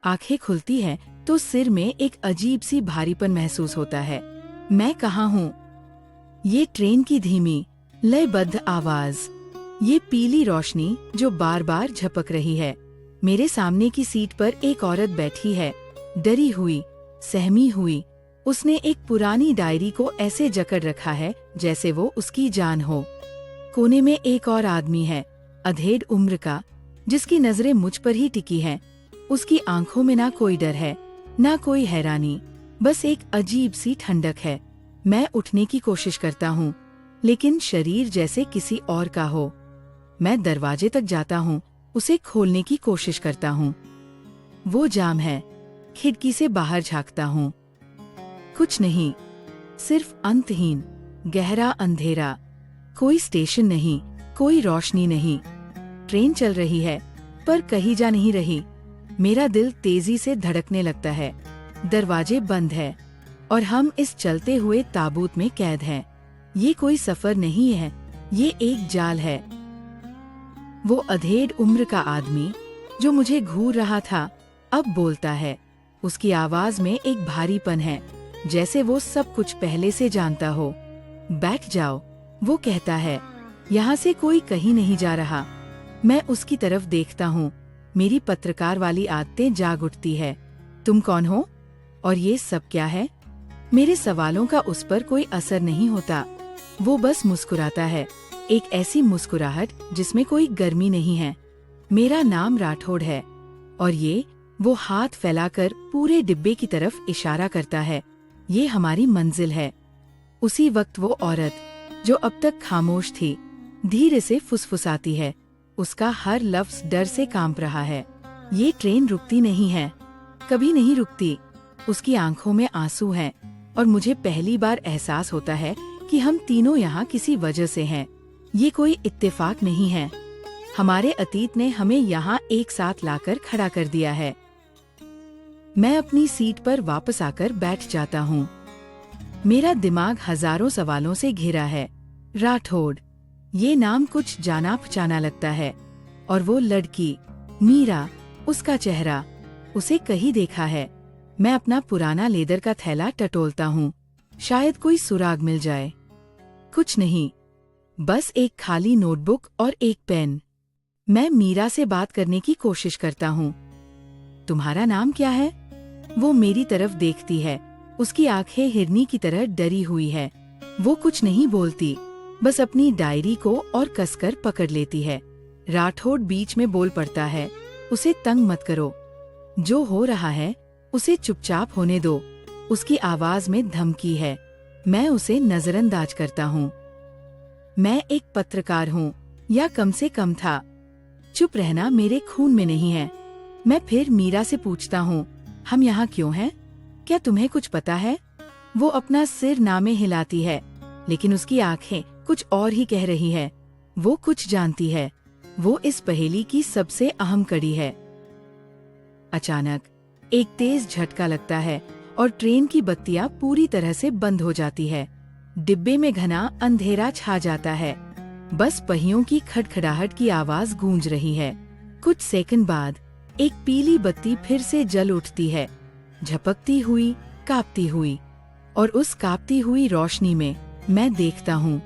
आंखें खुलती हैं तो सिर में एक अजीब सी भारीपन महसूस होता है। मैं कहाँ हूँ? ये ट्रेन की धीमी लयबद्ध आवाज, ये पीली रोशनी जो बार बार झपक रही है। मेरे सामने की सीट पर एक औरत बैठी है, डरी हुई, सहमी हुई। उसने एक पुरानी डायरी को ऐसे जकड़ रखा है जैसे वो उसकी जान हो। कोने में एक और आदमी है, अधेड़ उम्र का, जिसकी नजरें मुझ पर ही टिकी हैं। उसकी आंखों में ना कोई डर है, ना कोई हैरानी, बस एक अजीब सी ठंडक है। मैं उठने की कोशिश करता हूँ, लेकिन शरीर जैसे किसी और का हो। मैं दरवाजे तक जाता हूँ, उसे खोलने की कोशिश करता हूँ। वो जाम है। खिड़की से बाहर झांकता हूँ। कुछ नहीं, सिर्फ अंतहीन गहरा अंधेरा। कोई स्टेशन नहीं, कोई रोशनी नहीं। ट्रेन चल रही है, पर कहीं जा नहीं रही। मेरा दिल तेजी से धड़कने लगता है। दरवाजे बंद है और हम इस चलते हुए ताबूत में कैद हैं। ये कोई सफर नहीं है, ये एक जाल है। वो अधेड़ उम्र का आदमी जो मुझे घूर रहा था, अब बोलता है। उसकी आवाज में एक भारीपन है, जैसे वो सब कुछ पहले से जानता हो। बैठ जाओ, वो कहता है। यहाँ से कोई कहीं नहीं जा रहा। मैं उसकी तरफ देखता हूँ। मेरी पत्रकार वाली आदतें जाग उठती है। तुम कौन हो? और ये सब क्या है? मेरे सवालों का उस पर कोई असर नहीं होता। वो बस मुस्कुराता है, एक ऐसी मुस्कुराहट जिसमें कोई गर्मी नहीं है। मेरा नाम राठौड़ है और ये, वो हाथ फैलाकर पूरे डिब्बे की तरफ इशारा करता है। ये हमारी मंजिल है। उसी वक्त वो औरत जो अब तक खामोश थी, धीरे से फुसफुसाती है। उसका हर लफ्ज डर से कांप रहा है। ये ट्रेन रुकती नहीं है, कभी नहीं रुकती। उसकी आंखों में आंसू हैं और मुझे पहली बार एहसास होता है कि हम तीनों यहाँ किसी वजह से हैं। ये कोई इत्तेफाक नहीं है। हमारे अतीत ने हमें यहाँ एक साथ लाकर खड़ा कर दिया है। मैं अपनी सीट पर वापस आकर बैठ जाता हूँ। मेरा दिमाग हजारों सवालों से घिरा है। राठौड़, ये नाम कुछ जाना पहचाना लगता है। और वो लड़की, मीरा, उसका चेहरा, उसे कहीं देखा है। मैं अपना पुराना लेदर का थैला टटोलता हूँ, शायद कोई सुराग मिल जाए। कुछ नहीं, बस एक खाली नोटबुक और एक पेन। मैं मीरा से बात करने की कोशिश करता हूँ। तुम्हारा नाम क्या है? वो मेरी तरफ देखती है। उसकी आंखें हिरनी की तरह डरी हुई है। वो कुछ नहीं बोलती, बस अपनी डायरी को और कसकर पकड़ लेती है। राठौड़ बीच में बोल पड़ता है, उसे तंग मत करो। जो हो रहा है उसे चुपचाप होने दो। उसकी आवाज में धमकी है। मैं उसे नजरअंदाज करता हूँ। मैं एक पत्रकार हूँ, या कम से कम था। चुप रहना मेरे खून में नहीं है। मैं फिर मीरा से पूछता हूँ, हम यहाँ क्यों हैं? क्या तुम्हें कुछ पता है? वो अपना सिर नामे हिलाती है, लेकिन उसकी आंखें कुछ और ही कह रही है। वो कुछ जानती है। वो इस पहेली की सबसे अहम कड़ी है। अचानक एक तेज झटका लगता है और ट्रेन की बत्तियां पूरी तरह से बंद हो जाती है। डिब्बे में घना अंधेरा छा जाता है। बस पहियों की खड़खड़ाहट की आवाज गूंज रही है। कुछ सेकंड बाद एक पीली बत्ती फिर से जल उठती है, झपकती हुई, कांपती हुई। और उस कांपती हुई रोशनी में मैं देखता हूँ,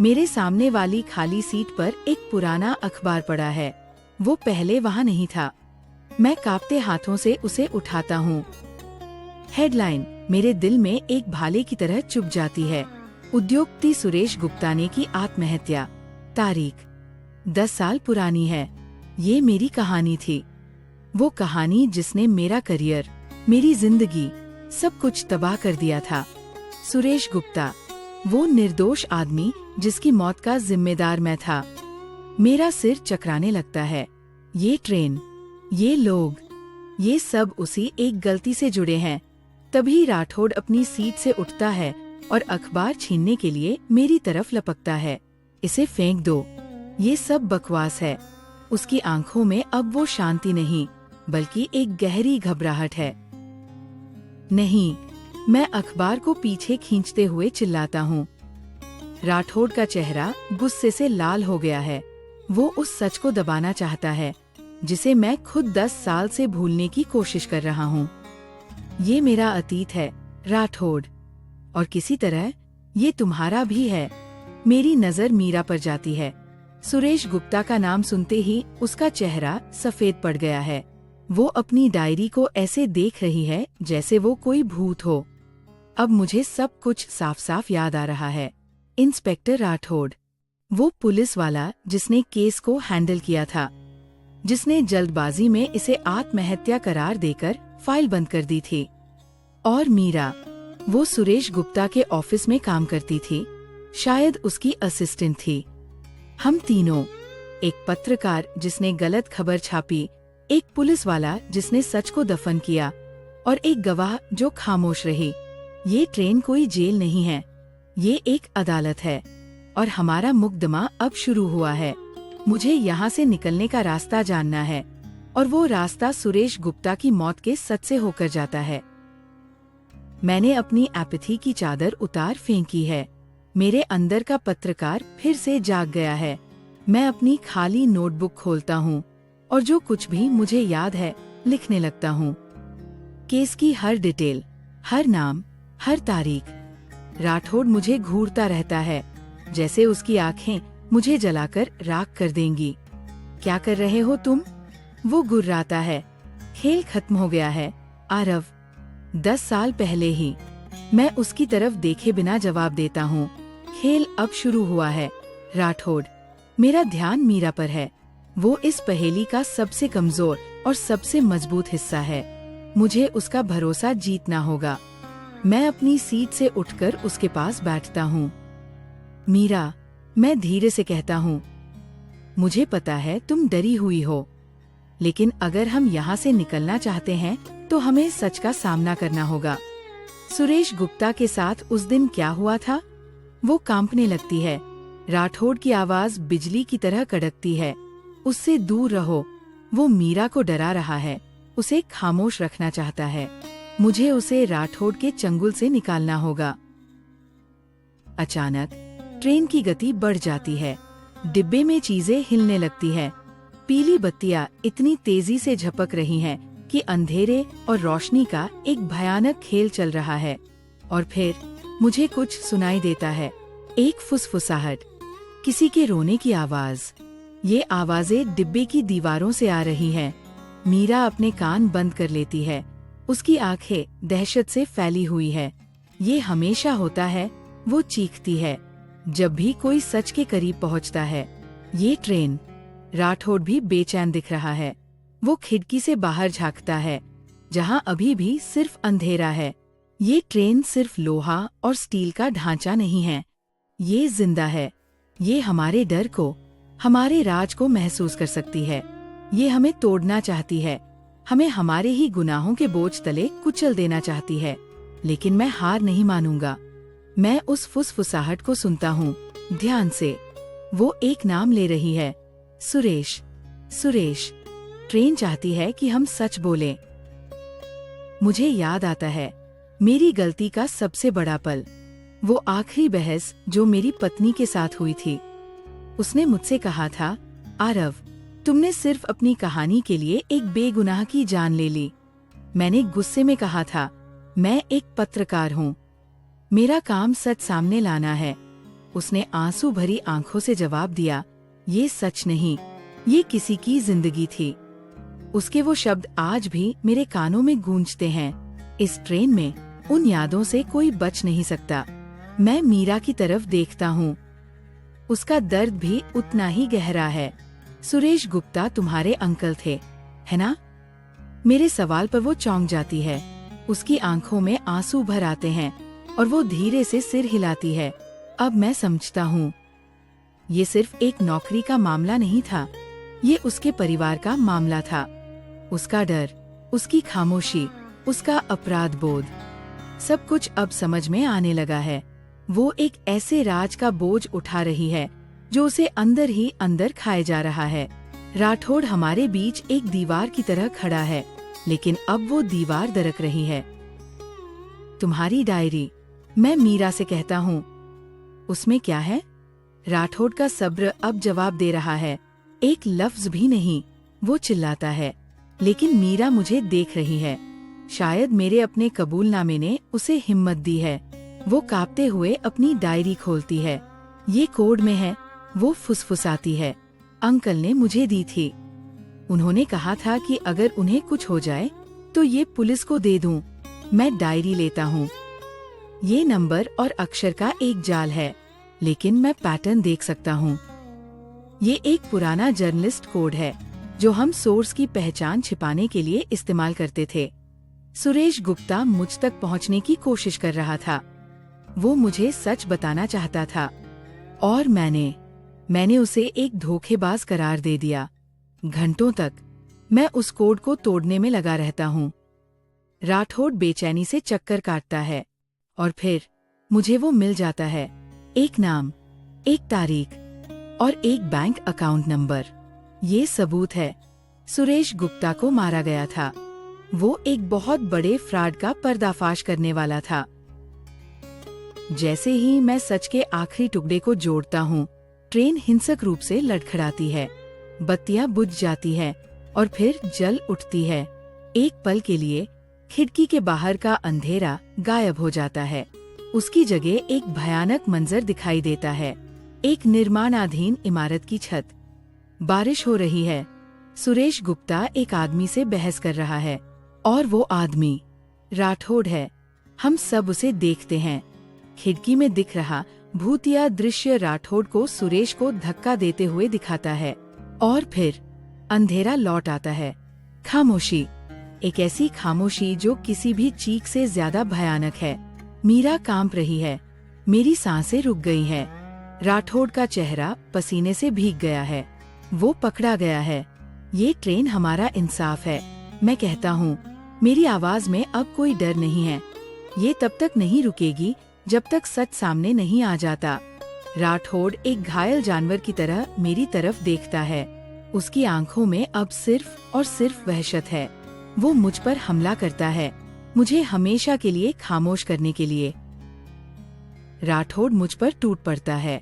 मेरे सामने वाली खाली सीट पर एक पुराना अखबार पड़ा है। वो पहले वहाँ नहीं था। मैं कांपते हाथों से उसे उठाता हूँ। हेडलाइन मेरे दिल में एक भाले की तरह चुभ जाती है। उद्योगपति सुरेश गुप्ता ने की आत्महत्या। तारीख 10 साल पुरानी है। ये मेरी कहानी थी। वो कहानी जिसने मेरा करियर, मेरी जिंदगी, सब कुछ तबाह कर दिया था। सुरेश गुप्ता, वो निर्दोष आदमी जिसकी मौत का जिम्मेदार मैं था। मेरा सिर चकराने लगता है। ये ट्रेन, ये लोग, ये सब उसी एक गलती से जुड़े हैं। तभी राठौड़ अपनी सीट से उठता है और अखबार छीनने के लिए मेरी तरफ लपकता है। इसे फेंक दो, ये सब बकवास है। उसकी आंखों में अब वो शांति नहीं, बल्कि एक गहरी घबराहट है। नहीं, मैं अखबार को पीछे खींचते हुए चिल्लाता हूँ। राठौड़ का चेहरा गुस्से से लाल हो गया है। वो उस सच को दबाना चाहता है, जिसे मैं खुद 10 साल से भूलने की कोशिश कर रहा हूँ। ये मेरा अतीत है, राठौड़, और किसी तरह ये तुम्हारा भी है। मेरी नजर मीरा पर जाती है। सुरेश गुप्ता का नाम सुनते ही उसका चेहरा सफेद पड़ गया है। वो अपनी डायरी को ऐसे देख रही है जैसे वो कोई भूत हो। अब मुझे सब कुछ साफ साफ याद आ रहा है। इंस्पेक्टर राठौड़, वो पुलिस वाला जिसने केस को हैंडल किया था, जिसने जल्दबाजी में इसे आत्महत्या करार देकर फाइल बंद कर दी थी। और मीरा, वो सुरेश गुप्ता के ऑफिस में काम करती थी, शायद उसकी असिस्टेंट थी। हम तीनों, एक पत्रकार जिसने गलत खबर छापी, एक पुलिस वाला जिसने सच को दफन किया, और एक गवाह जो खामोश रही। ये ट्रेन कोई जेल नहीं है, ये एक अदालत है, और हमारा मुकदमा अब शुरू हुआ है। मुझे यहाँ से निकलने का रास्ता जानना है, और वो रास्ता सुरेश गुप्ता की मौत के सच से होकर जाता है। मैंने अपनी एपैथी की चादर उतार फेंकी है। मेरे अंदर का पत्रकार फिर से जाग गया है। मैं अपनी खाली नोटबुक खोलता हूँ और जो कुछ भी मुझे याद है लिखने लगता हूँ। केस की हर डिटेल, हर नाम, हर तारीख। राठौड़ मुझे घूरता रहता है, जैसे उसकी आंखें मुझे जलाकर राख कर देंगी। क्या कर रहे हो तुम? वो गुर्राता है। खेल खत्म हो गया है, आरव। 10 साल पहले ही। मैं उसकी तरफ देखे बिना जवाब देता हूँ। खेल अब शुरू हुआ है, राठौड़। मेरा ध्यान मीरा पर है। वो इस पहेली का सबसे कमजोर और सबसे मजबूत हिस्सा है। मुझे उसका भरोसा जीतना होगा। मैं अपनी सीट से उठकर उसके पास बैठता हूँ। मीरा, मैं धीरे से कहता हूँ, मुझे पता है तुम डरी हुई हो, लेकिन अगर हम यहाँ से निकलना चाहते हैं तो हमें सच का सामना करना होगा। सुरेश गुप्ता के साथ उस दिन क्या हुआ था? वो कांपने लगती है। राठौड़ की आवाज बिजली की तरह कड़कती है। उससे दूर रहो। वो मीरा को डरा रहा है, उसे खामोश रखना चाहता है। मुझे उसे राठौड़ के चंगुल से निकालना होगा। अचानक ट्रेन की गति बढ़ जाती है। डिब्बे में चीजें हिलने लगती है। पीली बत्तियां इतनी तेजी से झपक रही हैं कि अंधेरे और रोशनी का एक भयानक खेल चल रहा है। और फिर मुझे कुछ सुनाई देता है। एक फुसफुसाहट, किसी के रोने की आवाज। ये आवाजें डिब्बे की दीवारों से आ रही हैं। मीरा अपने कान बंद कर लेती है। उसकी आंखें दहशत से फैली हुई है। ये हमेशा होता है, वो चीखती है जब भी कोई सच के करीब पहुंचता है। ये ट्रेन। राठौड़ भी बेचैन दिख रहा है। वो खिड़की से बाहर झांकता है, जहां अभी भी सिर्फ अंधेरा है। ये ट्रेन सिर्फ लोहा और स्टील का ढांचा नहीं है, ये जिंदा है। ये हमारे डर को, हमारे राज को महसूस कर सकती है। ये हमें तोड़ना चाहती है, हमें हमारे ही गुनाहों के बोझ तले कुचल देना चाहती है। लेकिन मैं हार नहीं मानूंगा। मैं उस फुसफुसाहट को सुनता हूँ, ध्यान से। वो एक नाम ले रही है, सुरेश। सुरेश। ट्रेन चाहती है कि हम सच बोलें। मुझे याद आता है मेरी गलती का सबसे बड़ा पल, वो आखिरी बहस जो मेरी पत्नी के साथ हुई थी। उसने मुझसे कहा था, आरव, तुमने सिर्फ अपनी कहानी के लिए एक बेगुनाह की जान ले ली। मैंने गुस्से में कहा था, मैं एक पत्रकार हूँ, मेरा काम सच सामने लाना है। उसने आंसू भरी आंखों से जवाब दिया, ये सच नहीं, ये किसी की जिंदगी थी। उसके वो शब्द आज भी मेरे कानों में गूंजते हैं। इस ट्रेन में उन यादों से कोई बच नहीं सकता। मैं मीरा की तरफ देखता हूँ। उसका दर्द भी उतना ही गहरा है। सुरेश गुप्ता तुम्हारे अंकल थे, है ना? मेरे सवाल पर वो चौंक जाती है। उसकी आंखों में आंसू भर आते हैं और वो धीरे से सिर हिलाती है। अब मैं समझता हूँ, ये सिर्फ एक नौकरी का मामला नहीं था, ये उसके परिवार का मामला था। उसका डर, उसकी खामोशी, उसका अपराध बोध, सब कुछ अब समझ में आने लगा है। वो एक ऐसे राज का बोझ उठा रही है जो उसे अंदर ही अंदर खाए जा रहा है। राठौड़ हमारे बीच एक दीवार की तरह खड़ा है, लेकिन अब वो दीवार दरक रही है। तुम्हारी डायरी, मैं मीरा से कहता हूँ। उसमें क्या है? राठौड़ का सब्र अब जवाब दे रहा है। एक लफ्ज भी नहीं, वो चिल्लाता है, लेकिन मीरा मुझे देख रही है। शायद मेरे अपने कबूलनामे ने उसे हिम्मत दी है। वो कांपते हुए अपनी डायरी खोलती है। ये कोड में है, वो फुसफुसाती है। अंकल ने मुझे दी थी। उन्होंने कहा था कि अगर उन्हें कुछ हो जाए तो ये पुलिस को दे दूं। मैं डायरी लेता हूँ। ये नंबर और अक्षर का एक जाल है, लेकिन मैं पैटर्न देख सकता हूँ। ये एक पुराना जर्नलिस्ट कोड है जो हम सोर्स की पहचान छिपाने के लिए इस्तेमाल करते थे। सुरेश गुप्ता मुझ तक पहुँचने की कोशिश कर रहा था। वो मुझे सच बताना चाहता था और मैंने उसे एक धोखेबाज करार दे दिया। घंटों तक मैं उस कोड को तोड़ने में लगा रहता हूँ। राठौड़ बेचैनी से चक्कर काटता है और फिर मुझे वो मिल जाता है। एक नाम, एक तारीख और एक बैंक अकाउंट नंबर। ये सबूत है। सुरेश गुप्ता को मारा गया था। वो एक बहुत बड़े फ्रॉड का पर्दाफाश करने वाला था। जैसे ही मैं सच के आखिरी टुकड़े को जोड़ता हूँ, ट्रेन हिंसक रूप से लड़खड़ाती है। बत्तियां बुझ जाती है और फिर जल उठती है। एक पल के लिए खिड़की के बाहर का अंधेरा गायब हो जाता है। उसकी जगह एक भयानक मंजर दिखाई देता है। एक निर्माणाधीन इमारत की छत। बारिश हो रही है। सुरेश गुप्ता एक आदमी से बहस कर रहा है और वो आदमी राठौड़ है। हम सब उसे देखते हैं। खिड़की में दिख रहा भूतिया दृश्य राठौड़ को सुरेश को धक्का देते हुए दिखाता है और फिर अंधेरा लौट आता है। खामोशी, एक ऐसी खामोशी जो किसी भी चीख से ज्यादा भयानक है। मीरा कांप रही है। मेरी सांसें रुक गई हैं। राठौड़ का चेहरा पसीने से भीग गया है। वो पकड़ा गया है। ये ट्रेन हमारा इंसाफ है, मैं कहता हूँ। मेरी आवाज में अब कोई डर नहीं है। ये तब तक नहीं रुकेगी जब तक सच सामने नहीं आ जाता। राठौड़ एक घायल जानवर की तरह मेरी तरफ देखता है। उसकी आंखों में अब सिर्फ और सिर्फ वहशत है। वो मुझ पर हमला करता है, मुझे हमेशा के लिए खामोश करने के लिए। राठौड़ मुझ पर टूट पड़ता है।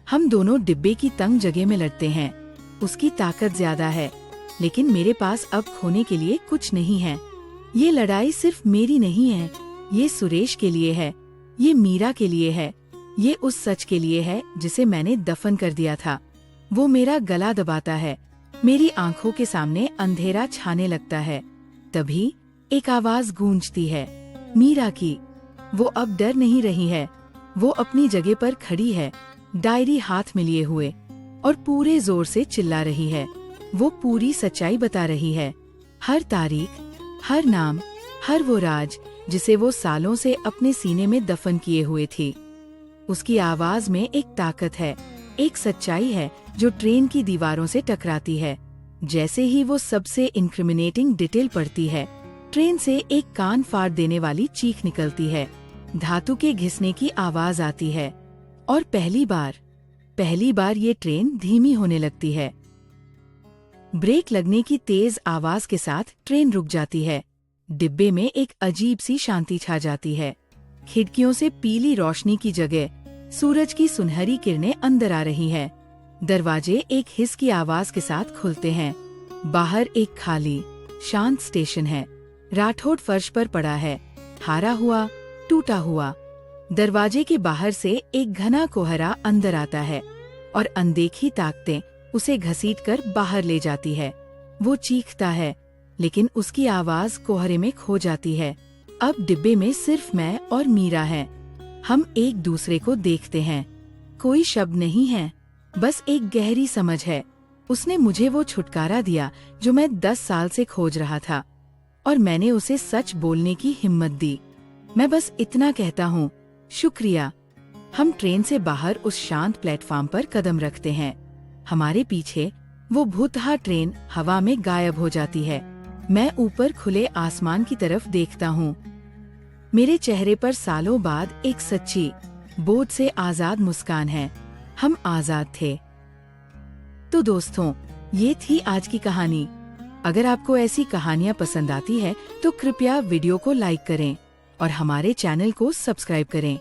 हम दोनों डिब्बे की तंग जगह में लड़ते हैं। उसकी ताकत ज्यादा है, लेकिन मेरे पास अब खोने के लिए कुछ नहीं है। ये लड़ाई सिर्फ मेरी नहीं है, ये सुरेश के लिए है, ये मीरा के लिए है, ये उस सच के लिए है जिसे मैंने दफन कर दिया था। वो मेरा गला दबाता है। मेरी आंखों के सामने अंधेरा छाने लगता है। तभी एक आवाज गूंजती है, मीरा की। वो अब डर नहीं रही है। वो अपनी जगह पर खड़ी है, डायरी हाथ में लिए हुए, और पूरे जोर से चिल्ला रही है। वो पूरी सच्चाई बता रही है। हर तारीख, हर नाम, हर वो राज जिसे वो सालों से अपने सीने में दफन किए हुए थी। उसकी आवाज में एक ताकत है, एक सच्चाई है जो ट्रेन की दीवारों से टकराती है। जैसे ही वो सबसे इंक्रिमिनेटिंग डिटेल पढ़ती है, ट्रेन से एक कान फाड़ देने वाली चीख निकलती है। धातु के घिसने की आवाज आती है और पहली बार ये ट्रेन धीमी होने लगती है। ब्रेक लगने की तेज आवाज के साथ ट्रेन रुक जाती है। डिब्बे में एक अजीब सी शांति छा जाती है। खिड़कियों से पीली रोशनी की जगह सूरज की सुनहरी किरणें अंदर आ रही है। दरवाजे एक हिस की आवाज के साथ खुलते हैं। बाहर एक खाली, शांत स्टेशन है। राठौड़ फर्श पर पड़ा है, हारा हुआ, टूटा हुआ। दरवाजे के बाहर से एक घना कोहरा अंदर आता है और अनदेखी ताकतें उसे घसीटकर बाहर ले जाती है। वो चीखता है, लेकिन उसकी आवाज कोहरे में खो जाती है। अब डिब्बे में सिर्फ मैं और मीरा हैं। हम एक दूसरे को देखते हैं। कोई शब्द नहीं है, बस एक गहरी समझ है। उसने मुझे वो छुटकारा दिया जो मैं 10 साल से खोज रहा था, और मैंने उसे सच बोलने की हिम्मत दी। मैं बस इतना कहता हूँ, शुक्रिया। हम ट्रेन से बाहर उस शांत प्लेटफॉर्म पर कदम रखते हैं। हमारे पीछे वो भूतहा ट्रेन हवा में गायब हो जाती है। मैं ऊपर खुले आसमान की तरफ देखता हूँ। मेरे चेहरे पर सालों बाद एक सच्ची, बोझ से आजाद मुस्कान है। हम आजाद थे। तो दोस्तों, ये थी आज की कहानी। अगर आपको ऐसी कहानियाँ पसंद आती है तो कृपया वीडियो को लाइक करें और हमारे चैनल को सब्सक्राइब करें।